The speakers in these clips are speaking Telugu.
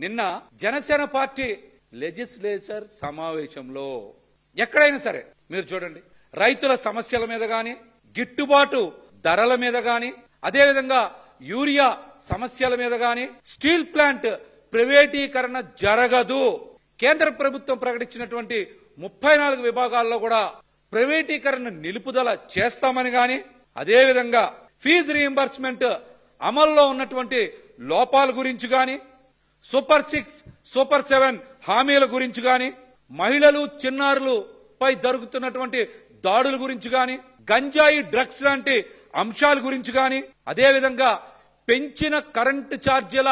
నిన్న జనసేన పార్టీ లెజిస్లేచర్ సమావేశంలో ఎక్కడైనా సరే మీరు చూడండి, రైతుల సమస్యల మీద గాని, గిట్టుబాటు ధరల మీద గాని, అదేవిధంగా యూరియా సమస్యల మీద గాని, స్టీల్ ప్లాంట్ ప్రైవేటీకరణ జరగదు, కేంద్ర ప్రభుత్వం ప్రకటించినటువంటి 34 విభాగాల్లో కూడా ప్రైవేటీకరణ నిలుపుదల చేస్తామని గాని, అదేవిధంగా ఫీజు రీయింబర్స్మెంట్ అమల్లో ఉన్నటువంటి లోపాల గురించి గాని, సూపర్ 6, సూపర్ 7 హామీల గురించి గాని, మహిళలు చిన్నారులు పై జరుగుతున్నటువంటి దాడుల గురించి గాని, గంజాయి డ్రగ్స్ లాంటి అంశాల గురించి గాని, అదేవిధంగా పెంచిన కరెంటు ఛార్జీల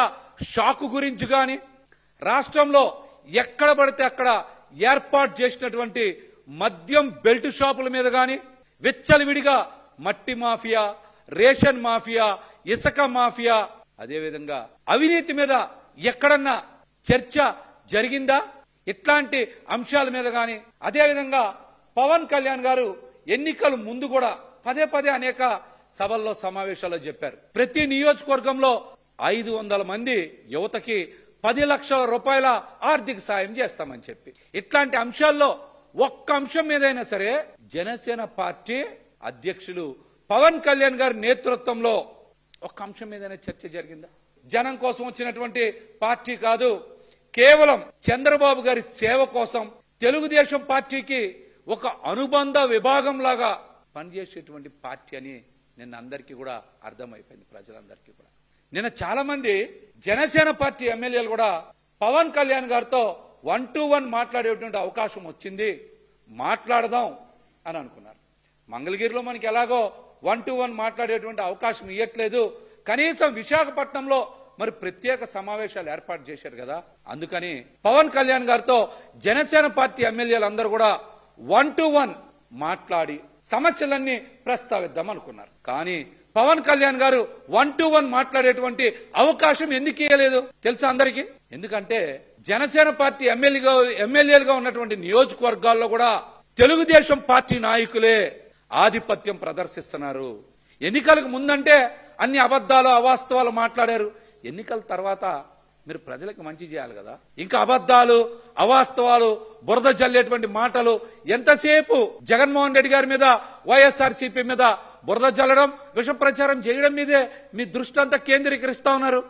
షాకు గురించి గాని, రాష్ట్రంలో ఎక్కడ పడితే అక్కడ ఏర్పాటు చేసినటువంటి మద్యం బెల్ట్ షాపుల మీద గాని, విచ్చలవిడిగా మట్టి మాఫియా, రేషన్ మాఫియా, ఇసుక మాఫియా, అదేవిధంగా అవినీతి మీద ఎక్కడన్నా చర్చ జరిగిందా? ఇట్లాంటి అంశాల మీద గాని, అదేవిధంగా పవన్ కళ్యాణ్ గారు ఎన్నికల ముందు కూడా పదే పదే అనేక సభల్లో సమావేశాల్లో చెప్పారు, ప్రతి నియోజకవర్గంలో 500 మంది యువతకి 10 లక్షల రూపాయల ఆర్థిక సాయం చేస్తామని చెప్పి. ఇట్లాంటి అంశాల్లో ఒక్క అంశం మీదైనా సరే జనసేన పార్టీ అధ్యక్షులు పవన్ కళ్యాణ్ గారి నేతృత్వంలో ఒక్క అంశం మీదైనా చర్చ జరిగిందా? జనం కోసం వచ్చినటువంటి పార్టీ కాదు, కేవలం చంద్రబాబు గారి సేవ కోసం తెలుగుదేశం పార్టీకి ఒక అనుబంధ విభాగం లాగా పనిచేసేటువంటి పార్టీ అని నిన్న అందరికీ కూడా అర్థమైపోయింది, ప్రజలందరికీ కూడా. నిన్న చాలా మంది జనసేన పార్టీ ఎమ్మెల్యేలు కూడా పవన్ కళ్యాణ్ గారితో 1-to-1 మాట్లాడేటువంటి అవకాశం వచ్చింది, మాట్లాడదాం అని అనుకున్నారు. మంగళగిరిలో మనకి ఎలాగో 1-to-1 మాట్లాడేటువంటి అవకాశం ఇవ్వట్లేదు, కనీసం విశాఖపట్నంలో మరి ప్రత్యేక సమావేశాలు ఏర్పాటు చేశారు కదా, అందుకని పవన్ కళ్యాణ్ గారితో జనసేన పార్టీ ఎమ్మెల్యేలు అందరూ కూడా 1-to-1 మాట్లాడి సమస్యలన్నీ ప్రస్తావిద్దాం అనుకున్నారు. కానీ పవన్ కళ్యాణ్ గారు 1-to-1 మాట్లాడేటువంటి అవకాశం ఎందుకు ఇవ్వలేదు తెలుసా అందరికీ? ఎందుకంటే జనసేన పార్టీ ఎమ్మెల్యేలుగా ఉన్నటువంటి నియోజకవర్గాల్లో కూడా తెలుగుదేశం పార్టీ నాయకులే ఆధిపత్యం ప్రదర్శిస్తున్నారు. ఎన్నికలకు ముందంటే అన్ని అబద్ధాలు అవాస్తవాలు మాట్లాడారు, ఎన్నికల తర్వాత మీరు ప్రజలకు మంచి చేయాలి కదా, ఇంకా అబద్ధాలు అవాస్తవాలు బురద జల్లేటువంటి మాటలు ఎంతసేపు జగన్మోహన్ రెడ్డి గారి మీద, వైఎస్ఆర్సీపీ మీద బురద జల్లడం, విష ప్రచారం చేయడం మీదే మీ దృష్టి అంతా కేంద్రీకరిస్తా ఉన్నారు.